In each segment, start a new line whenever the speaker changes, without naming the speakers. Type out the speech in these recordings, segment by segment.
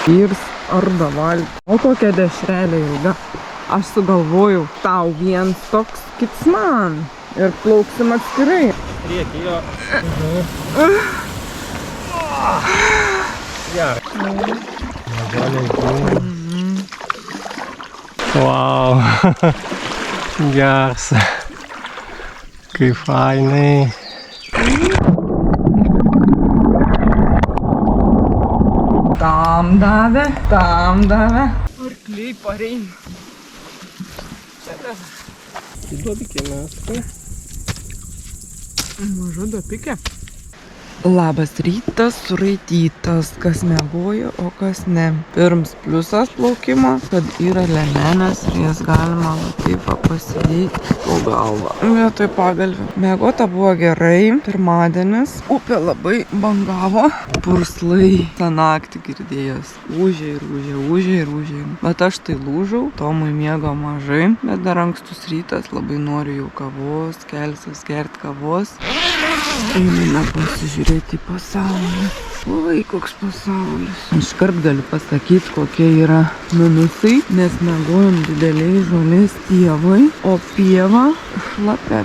Vyrs arba valgyti. O kokia dešrelė ilga. Aš sugalvojau, tau viens toks, kits man. Ir plauksim atskirai.
Priekį jo. Wow. Geras. Kaip fainai.
Tam davė. Arkliai pareina.
Duobikė mes.
Maža duobikė. Labas rytas, suraitytas, kas miegojo, o kas ne. Pirms pliusas plaukimo, kad yra lemenės ir jas galima taip pasidėti po galvą. Vietoj pagalvių. Miegota buvo gerai, pirmadienis, upė labai bangavo, purslai tą naktį girdėjęs. Ūžė. Bet aš tai lūžau, Tomui miego mažai, bet dar ankstus rytas, labai noriu jau kavos, kelsiuos gert kavos. Einame pasižiūrėti į pasaulį. Oi, koks pasaulis. Iškart galiu pasakyti, kokie yra minusai, nes miegojom dideliai žolės pievai, o pieva šlapia.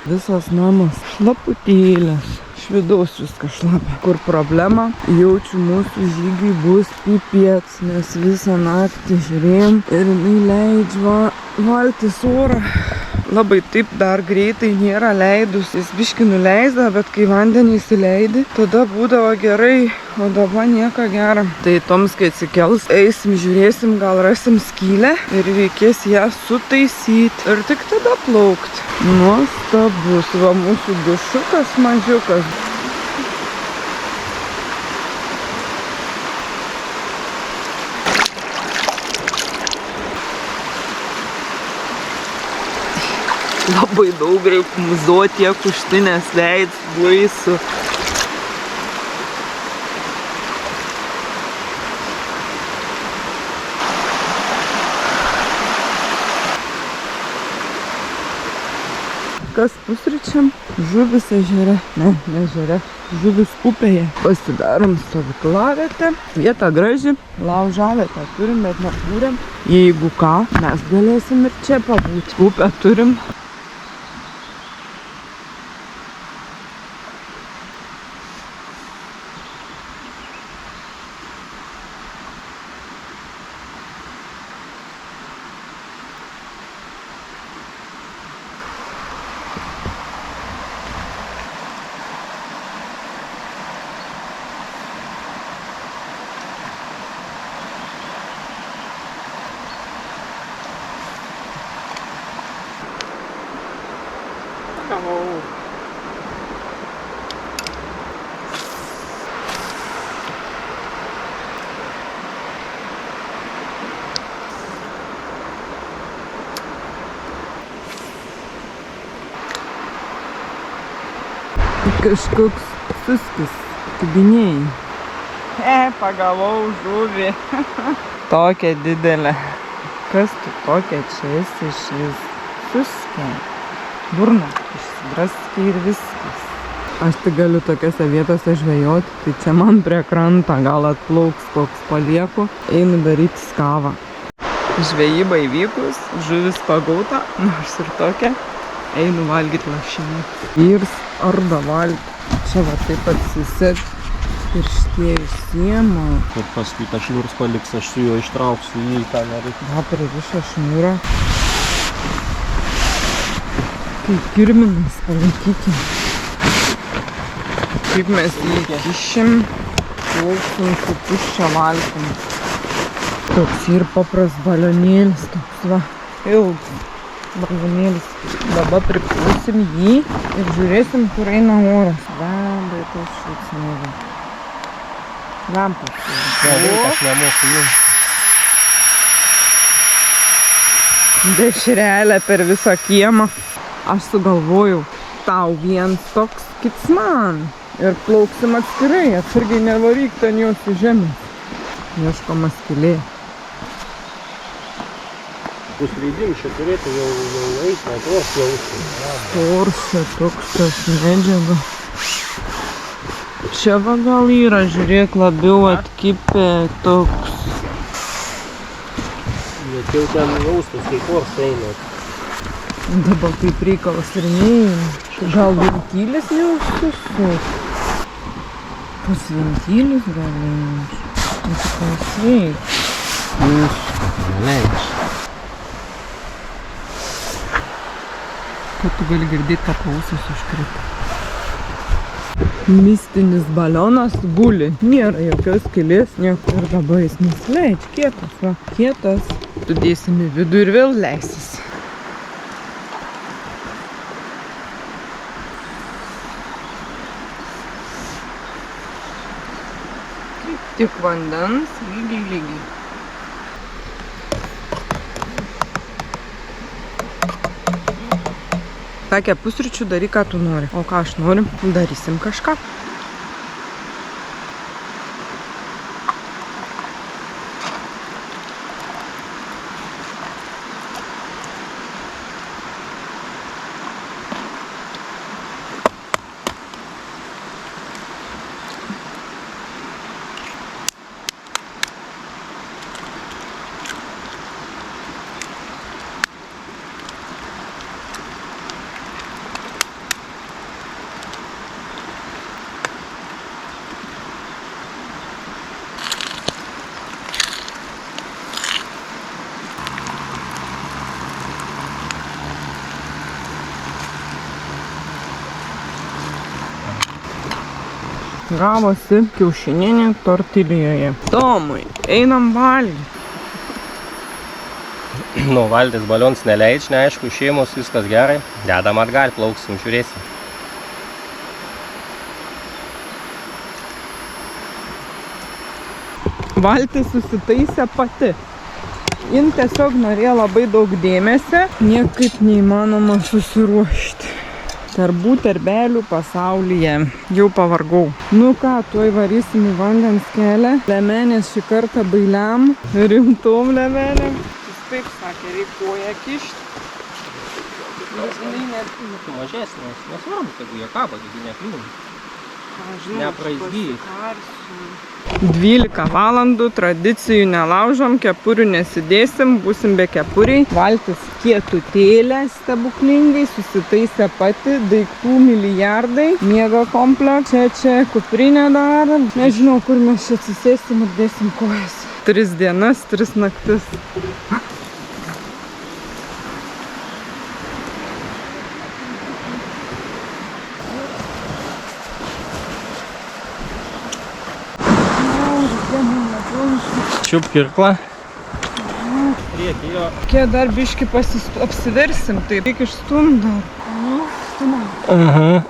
Visas namas šlaputėlės. Iš vidaus viskas šlapia. Kur problema, jaučiu mūsų žygiui bus pipiec, nes visą naktį žiūrėjom ir jinai leidžia valtis orą. Labai taip dar greitai nėra leidus. Jis biškį nuleisda, bet kai vandenį įsileidi, tada būdavo gerai, o dabar nieko gera. Tai toms, kai atsikels, eisim, žiūrėsim, gal rasim skylę ir reikės ją sutaisyti ir tik tada plaukti. Nuostabus, va mūsų dušukas mažiukas. Labai daug reikia muzoti, tiek užtinės veids, baisu. Kas pusryčiam? Žuvis ežere. Ne ežere. Žuvis upėje. Pasidarom stovyklavietę. Vieta graži. Laužavietę turim, bet nekūrėm. Jeigu ką, mes galėsim ir čia pabūti. Upę turim. Kažkoks suskis, kibinėjai. Pagavau žuvį. Tokia didelė. Kas tu tokia čia esi šis? Suskė. Burna išsidraskė ir viskas. Aš tik galiu tokiose vietose žvejoti, tai čia man prie krantą gal atplauks koks palieku. Einu daryti skavą. Žvejyba įvykus, žuvis pagauta, nors ir tokia. Einu valgyti lašinį. Vyrs arba valgyti. Čia va taip atsisėt ir šitie išsiema.
Ir paskui tą šniūrs paliks, aš su juo ištrauksiu į kamerą.
Va, pririšo šniūrą. Kaip kirminas, palaikykim. Kaip mes jį kišim, plauksim su tuščia valtim. Toks ir papras balionėlis, toks va, ilgas balionėlis. Dabar pripūsim jį ir žiūrėsim, kur eina oras. Labai tas šutsnėvė. Lampas.
Aš nemoku jums.
Dešrelė per visą kiemą. Aš sugalvojau, tau viens toks, kits man. Ir plauksim atskirai, atsargiai nevaryk ten jos į žemę. Ieškoma skylė.
Bus leidimas čia turėtų jau eiti, atros jausti.
Toršė toks tas medžiaga. Čia va gal yra, žiūrėk, labiau atkipę toks.
Bet jau ten jaustus, kai kors eina.
Dabar kaip reikalas ir neina. Gal ventilis neužsisuk. Pus ventilis gal eina. Pasiklausėk.
Neleidž.
Kad tu gali girdėti, kad ausys užkrito. Mistinis balionas guli. Nėra jokios skylės, nieko. Ir dabar jis nesileidž. Kietas, va. Kietas. Tu dėsim į vidų ir vėl leisis. Kaip tik vandens, lygiai. Sakė, pusryčių daryk, ką tu nori. O ką aš noriu, darysim kažką. Gavosi kiaušininė tortilijoje. Tomai, einam valgyti.
Nu, valtis balions neleidž, neaišku, šeimos, viskas gerai. Dedam atgal, plauksim, žiūrėsim.
Valtis susitaisė pati. Jin tiesiog norėjo labai daug dėmesio, niekaip neįmanoma susiruošti. Darbų terbelių pasaulyje. Jau pavargau. Nu ką, tuoj varysim į vandens kelią. Lemenės šį kartą bailiam, rimtom lemenėm. Jis taip sakė, reikuoja kišti.
Mažesnės, nesvarbu, kad jie kabo, taigi nekliūna. Nepraizgyjai.
12 valandų, tradicijų nelaužom, kepurių nesidėsim, būsim be kepuriai. Valtis kietutėlė stebuklingai, susitaisė pati, daiktų milijardai, miega komplekse, čia kuprinė dar. Nežinau, kur mes čia atsisėsim ir dėsim kojas. 3 dienas, 3 naktis.
Čiup kirklą. Priekį jo.
Kiek dar biškį apsiversim, taip reikia išstumt dar. Stumam.
Aha.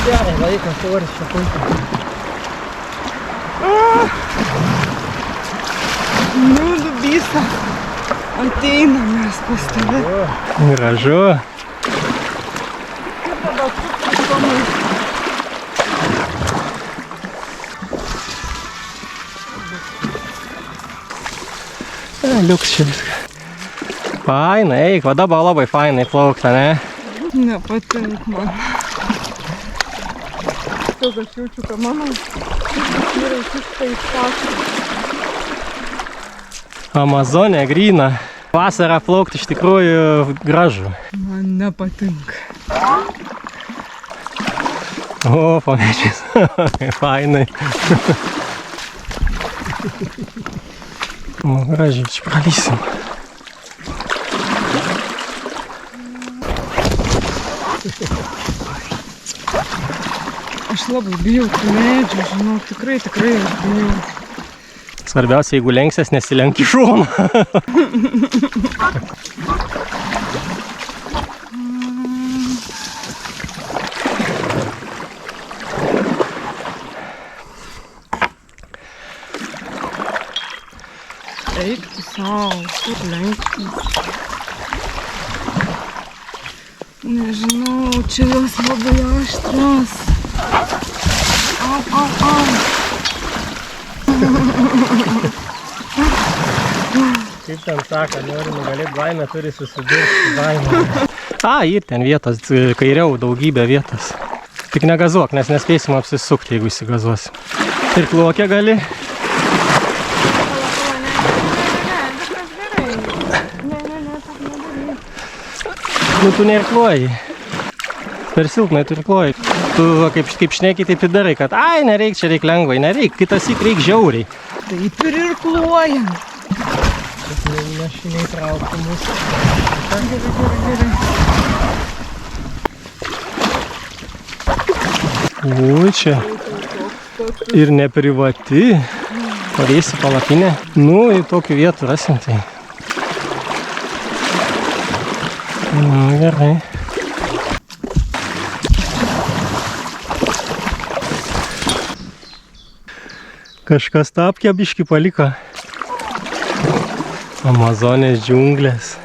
Gerai, laikas svoris čia puikiai.
Nu, Dubisa, ateinam mes pas tave.
Gražu. Liuks čia viską. Fainai, eik, va dabar labai fainai plaukta, ne?
Nepatink man. Tiesiog aš jaučiu, kad mano yra ištai išpasų.
Amazonė gryna. Vasarą plaukti iš tikrųjų gražu.
Man nepatinka.
O, pamėčiais. Fainai. Nu, gražiai, čia pralysim.
Aš labai bijau tų medžių, žinau, tikrai aš bijau.
Svarbiausia, jeigu lenksies, nesilenk į šoną.
Eik tu sau, kur lenktis. Nežinau, čia jos labai aštras. Au.
Kaip ten sako, nori nugalėti baimę, turi susidurti baimę. Ir ten vietos, kairiau daugybė vietos. Tik negazuok, nes nespėsim apsisukti, jeigu įsigazuosim. Ir klokę gali. Nu, tu neirkluoji. Per silpnai tu irkluoji. Tu kaip šneki, taip ir darai, kad nereik, čia reik lengvai, nereik, kitąsyk reik žiauriai.
Taip ir irkluojam.
Nešiniai traukti mūsų.
Gerai.
Ui, čia. Ir neprivati. Pareisi palapinę. Nu, į tokių vietų rasim tai. Gerai. Kažkas tapkę biškį paliko. Amazonės džiunglės.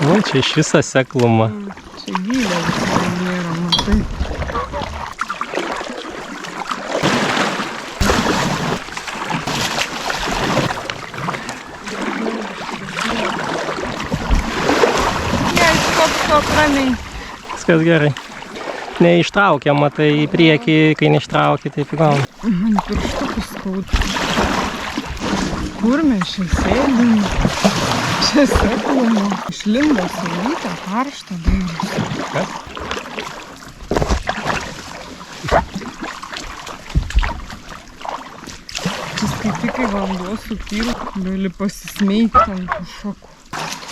O, čia iš visą seklumą.
Čia gylė visai nėra, matai. Stop, ramiai.
Viskas gerai. Neištraukiam, matai į priekį, kai neištrauki, taip įgauna.
Man pirštukus skauda. Kur mes čia sėdim? Čia sekluma. Išlindo saulytę, karštą dairys. Čia skaitai, kai vanduo sukyla, gali pasismeigti ant šakų.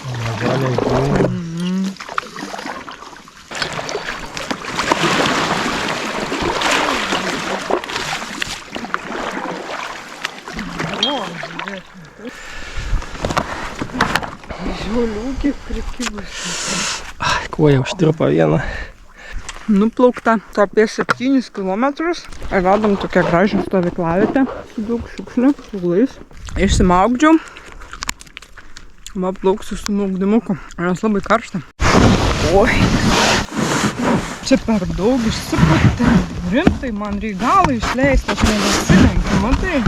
Amazonės džiunglės.
Žolių prikibus.
Koja užtirpo vieną.
Nuplaukta apie 7 kilometrus. Radom tokią gražią stovyklavietę su daug šiukšlių, suglais. Išsimaugdžiau. Va, plauksiu su maugdimuku. Nes labai karšta. Oi. Čia per daug išsipūtė. Rimtai, man reikia galą išleisti, aš nebesilenkiu, matai.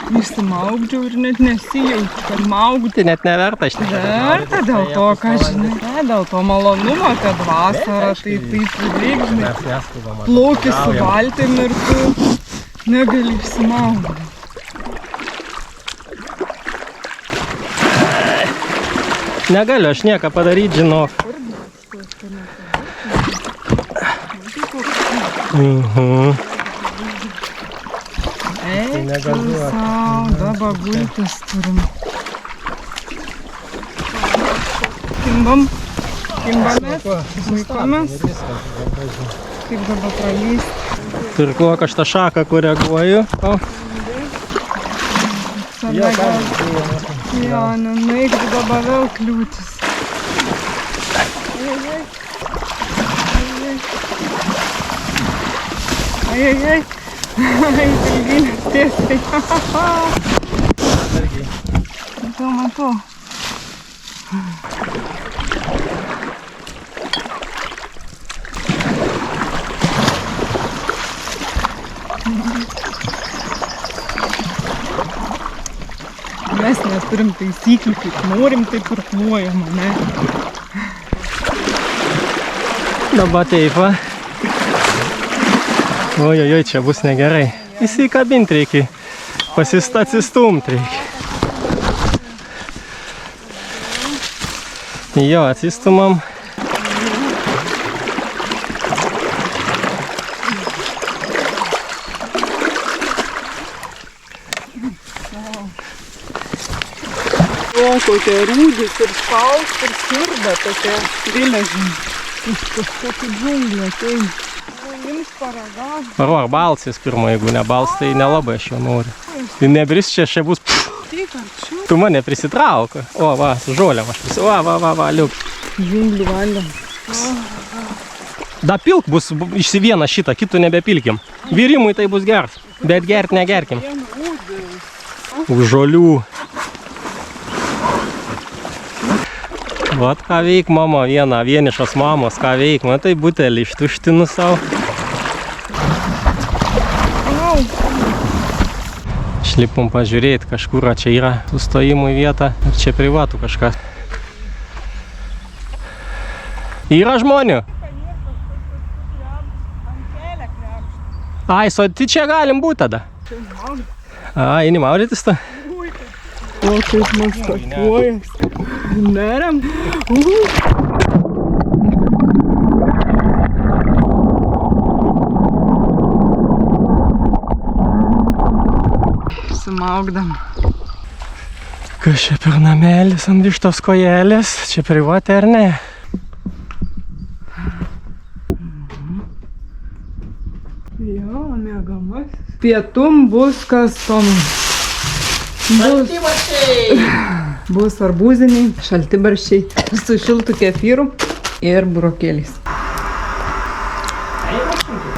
Išsimaugdžiau ir net nesijaučiu, kad maugdžiau.
Tai net neverta iš tikrųjų.
Verta dėl to, ką žinai. Ne, dėl to malonumo, kad vasara, tai taip reik, žinai. Plauki su valtim ir tu negali išsimaugdyti.
Negaliu aš nieką padaryti, žinok.
Eik tu sau, dabar gultis turim. Kimbamės, vaikomės. Kaip dabar pralysti.
Ir kokią aš tą šaką koreguoju.
Save gal. Jo, nenaik, dabar vėl kliūtis. Ai. Ai, pilginės tiesiai. Matau. Mes neturim taisyklių, kaip norim, taip ir kluojam, ne?
Dabar taip, va. Ojojoj, čia bus negerai. Įsikabinti reikia. Atsistumti reikia. Jo, atsistumam.
O, kokia rūdis ir spaust ir sirda tokia geležinė. Iš kažkokį džunglį ateina. Jums paragavo.
Paruok balsis pirma, jeigu ne bals, tai nelabai aš jo noriu. Tai nebris čia bus.
Taip, arčiau.
Tu mane prisitrauk. O, va, su žolėm aš prisitrauk. Va, liuk.
Džunglių vandėm.
Da pilk bus išsivieną šitą, kitų nebepilkim. Virimui tai bus gers, bet gert negerkim. Už žolių. Vat ką veik, mama, vienišos mamos, ką veik. Matai, butelį ištuštinu savo. Išlipom pažiūrėti, kažkur čia yra sustojimų vieta, ar čia privatų kažkas. Yra žmonių? Ai, tai čia galim būti tada. Ai, eini maudytis tą?
O, kaip man stakuojas. Neriam. Sumaugdam.
Kas čia per namelis ant vištos kojelės? Čia privatė ar ne?
Jo, mėgamas. Pietum bus kas tom. Bus arbūziniai, šaltibarščiai su šiltu kefyru ir burokėliais.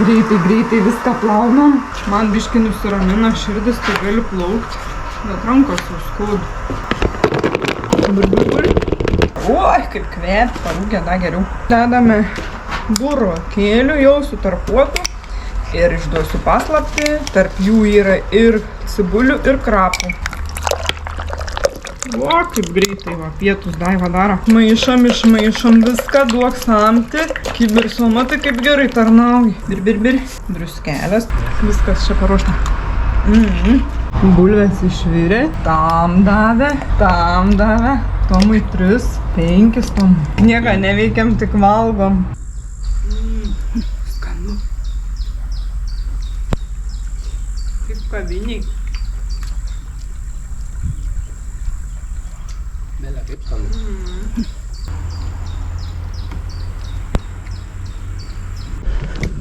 Greitai viską plaunam. Man biškį nusiramina širdis, tai galiu plaukti. Bet rankos jau skauda. Oi, kaip kvėp, parūkė dar geriau. Dedame burokėlių jau sutarkuotų. Ir išduosiu paslaptį, tarp jų yra ir cibulių, ir krapų. O, kaip greitai, va, pietus Daiva daro. Maišom, išmaišom viską, duok samti. Kibirsoma, tai kaip gerai tarnauji. Bir. Druskelės. Viskas čia paruošta. Bulvės išvirė. Tam davė. Tomui 3, 5 tomui. Nieko neveikiam, tik valgom. Skanu. Kaip kaviniai.
Belė kaip skanu.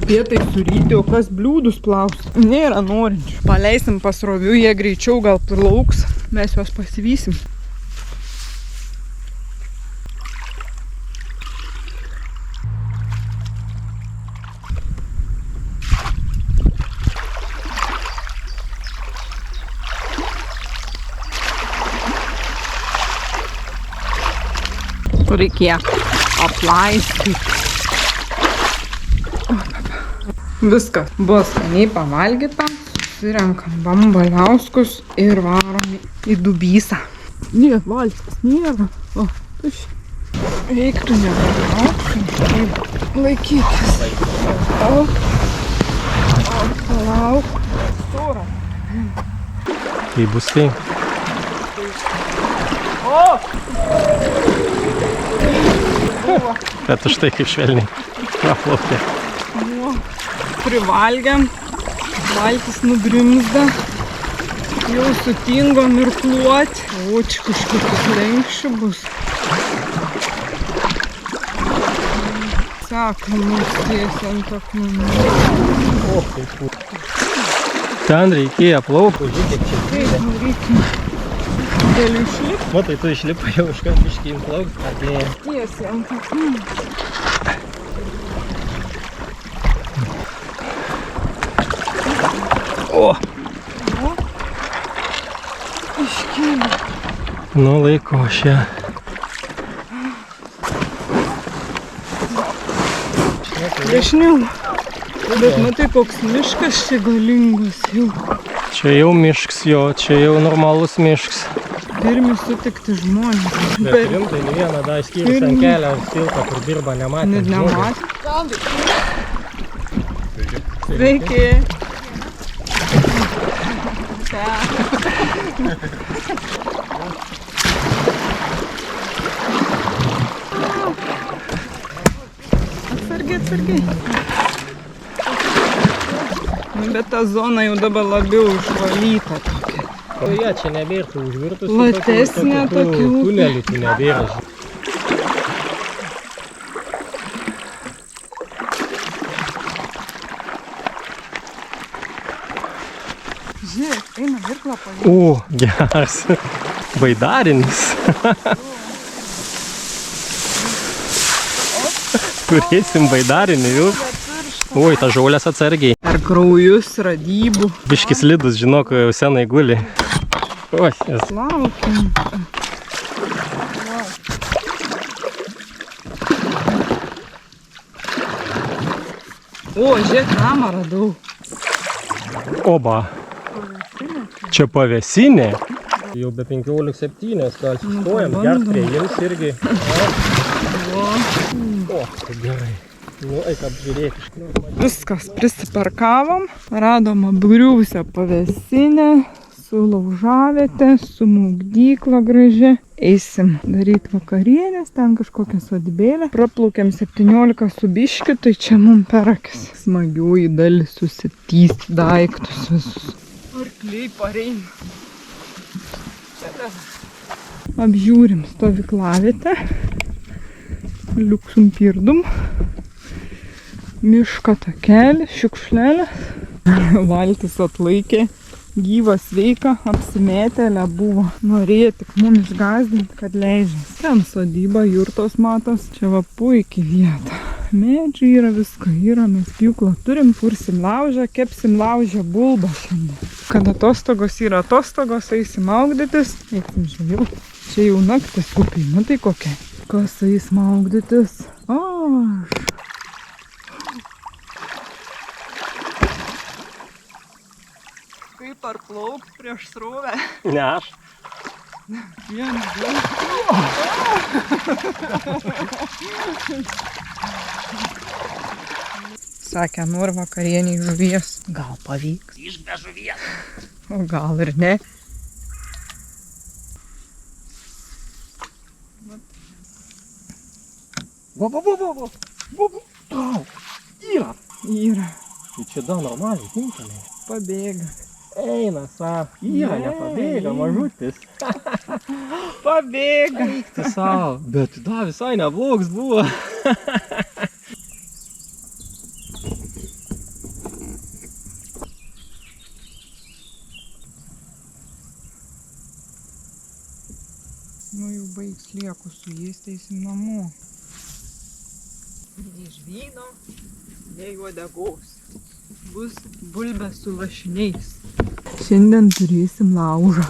Pietai suryti, o kas bliūdus plaus? Nėra norinčių. Paleisim pasrovių, jie greičiau gal plauks. Mes juos pasivysim. Reikia aplaistyti. Viskas buvo skaniai pavalgyta. Susirenkam bambaliauskus ir varom į dubysą. Nie, valskas nėra. O, tuši. Reiktų nebalaukti. Laikykis. Palauk. Stora.
Tai bus tai.
O!
Bet už tai kaip švelniai praplaukė.
Privalgiam, valtis nugrimzda, jau sutingom ir kluoti. O, čia kažkokius lenkščių bus. Sako, mums tiesiai ant akmenų.
O, kaip pūt. Ten reikėjo plaukti, žiūrėk čia.
Taip, reikia. Galiu išlipti?
Matai, tu išlipai jau užkart biškį implaukti. Atėjo.
Tiesiai ant akmenų.
O!
Iškėlė.
Nu, laiko šią.
Dešiniau. Bet matai, koks miškas čia galingas jau.
Čia jau mišks jo, čia jau normalus mišks.
Pirmi sutikti žmonės.
Bet rimtai, ne vieną dar skyrus ant kelio tiltą, kur dirba, nematė.
Net nematė. Sveiki. Atsargiai. Bet ta zona jau dabar labiau išvalyta tokia.
O jie čia nebėra tų užvirtusių.
Platesnė tokių.
Tunelių tų nebėra.
Žiūrėk, eina virklą pažiūrėti.
O, geras. Baidarinis. Turėsim baidarinį jau. Oi, ta žolės atsargiai.
Ar kraujus, radybų.
Biškis slidus, žinok, jau senai guli. Oi, jas.
Laukiam. O, žiūrėk, namą radau.
Oba. Čia pavėsinė. Jau be 15:07 gal sustojam, gert prie jums irgi. O, tai gerai. Nu, eik apžiūrėti.
Viskas, prisiparkavom, radom apgriuvusią pavėsinę, su laužaviete, su maugdykla graži. Eisim daryti vakarienės, ten kažkokią sodybėlę. Praplaukėm 17 su biškiu, tai čia mum per akis. Smagiųjų dalis susitysti daiktus visus. Arkliai pareina. Apžiūrim stovyklavietę. Liuksum pirdum. Miško takelį, šiukšlelės. Valtis atlaikė. Gyva, sveika, apsimėtėlė buvo. Norėjo tik mum išgazdinti, kad leidžias. Ten sodyba, jurtos matos. Čia va puikiai vieta. Medžiai yra, visko yra, mes pjūklą turim, kursim laužą, kepsim laužę bulbą šiandien. Kad atostogos yra atostogos, eisim maugdytis, eisim žvejoti. Čia jau naktis upiai, nu tai kokia. Kas eis maugdytis? Aš. Kaip ar plaukt prieš srovę?
Ne aš.
Vienas, Sakė, nori vakarieniai žuvies. Gal pavyks?
Iš be žuvies.
O gal ir ne.
Tau. Yra.
Yra.
Tai čia da normaliai, tinkamai.
Pabėga.
Eina, yra, nepabėga, mažutis.
Pabėga.
Eik tu savo. Bet da visai neblogs buvo.
Nu jau baigs lieku su jais, teisim namo. Nei žvyno, nei uodegos. Bus bulbė su lašiniais. Šiandien turėsim laužą.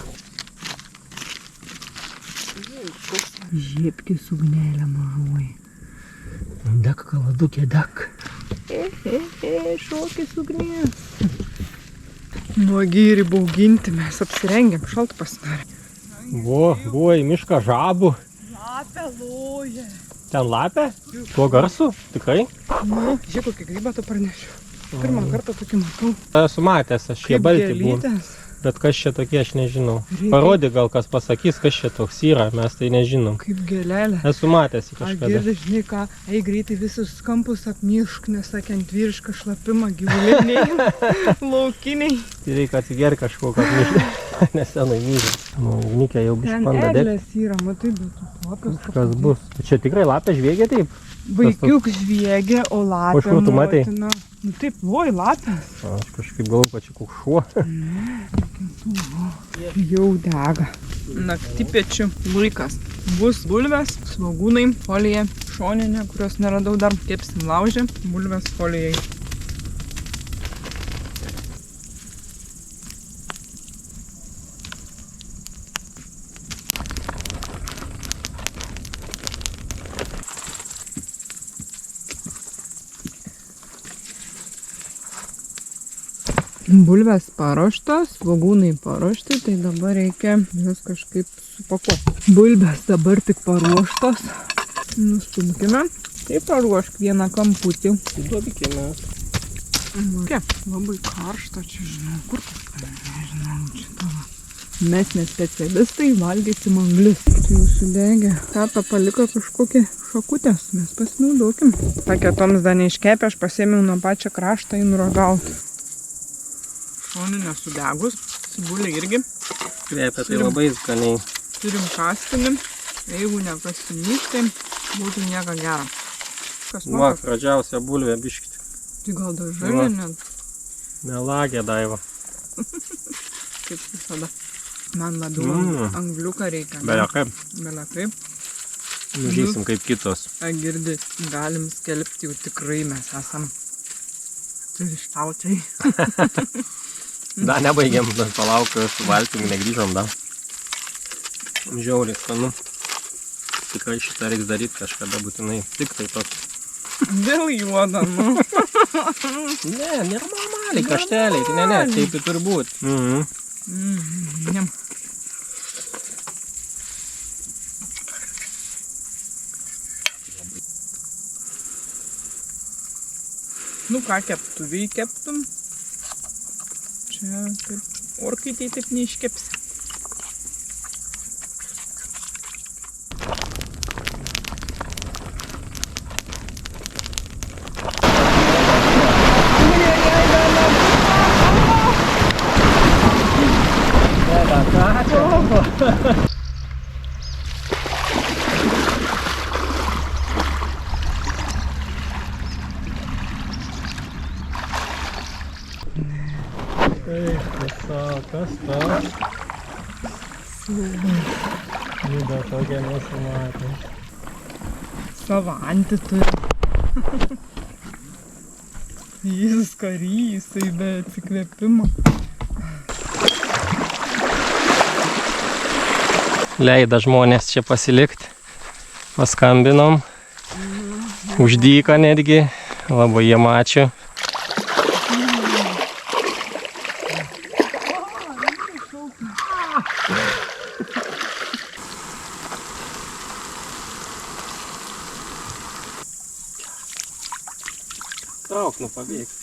Žiepkis ugnelė mažoji.
Dek, kaladukė, dek.
Šokis ugnies. Nuogi ir įbauginti mes apsirengiam, šalta pasidarė.
Buvo į mišką žabų.
Lapė loja.
Ten lapė? Tuo garsu? Tikrai?
Nu, žiūrėk, kokį grybą tu pranešiu. Pirmą kartą tokį matau.
Esu matęs, aš jie balti buvo. Bet kas čia tokie, aš nežinau. Parodė gal kas pasakys, kas čia toks yra, mes tai nežinom.
Kaip gėlelė.
Esu matęs į kažkada.
Girdi, žinai ką, greitai visus kampus apnišk, nesakant vyrišką šlapimą, gyvuliniai, laukiniai.
Tai reikia atsigeri kažkokio apnišką, nesenai myžė. Nu, Nikė jau biškį panda dėk.
Ten eglės yra, matai, bet lapės.
Kas bus? Čia tikrai lapė žviegia taip?
Vaikiuk žviegia, o lapė
O iš kur tu matei?
motina. Nu taip, loj, lapės.
Aš kažkaip galvoju, kad čia koks šuo.
Jau dega. Naktipiečių laikas. Bus bulvės, svogūnai, folija, šoninė, kurios neradau dar. Kepsim laužę, bulvės folijai. Bulvės paruoštos, svogūnai paruošti, tai dabar reikia juos kažkaip supakuoti. Bulvės dabar tik paruoštos. Nustumkime. Tai paruošk vieną kamputį.
Duodikime.
Labai karšta čia, žinau, kur kažką, nežinau, čia tavo. Mes nespecialistai, valgysim anglius. Tai jau sudegė. Tata paliko kažkokią šakutės, mes pasinaudokim. Sakė, toms dar neiškepė, aš pasėmiau nuo pačio kraštą į nuragauti. Šoninė sudegus, cibulė irgi.
Kvepia tai labai skaniai.
Turim kastinį, jeigu nekasinys, tai būtų nieko gero. Kas
Va,
moka?
pradžiausia bulvė biškit.
Tai gal dažalė net,
Melagė daiva.
kaip visada. Man labiau angliuką reikia.
Belia kaip.
Belia kaip.
Nužysim kaip kitos.
Girdi, galim skelbti, jau tikrai mes esam turištaučiai.
Da, nebaigėm, dar palaukiu su valtim, negrįžom, da. Žiauriai skanu. Tikrai šitą reiks daryti kažkada būtinai. Tik tai toks.
Dėl juoda, nu.
Ne, normaliai, kašteliai. Tai ne, taip tai turi būt.
Niam. Nu ką, keptuvėj keptum. Čia kaip orkaitėj taip neiškepsi.
Kas tas? Vida tokia nesimatė.
Savo antį turi. Jis karys, tai be atsikvėpimo.
Leida žmonės čia pasilikti. Paskambinom. Už dyką netgi. Labai jiem ačiū. Trauk, nu pabėg.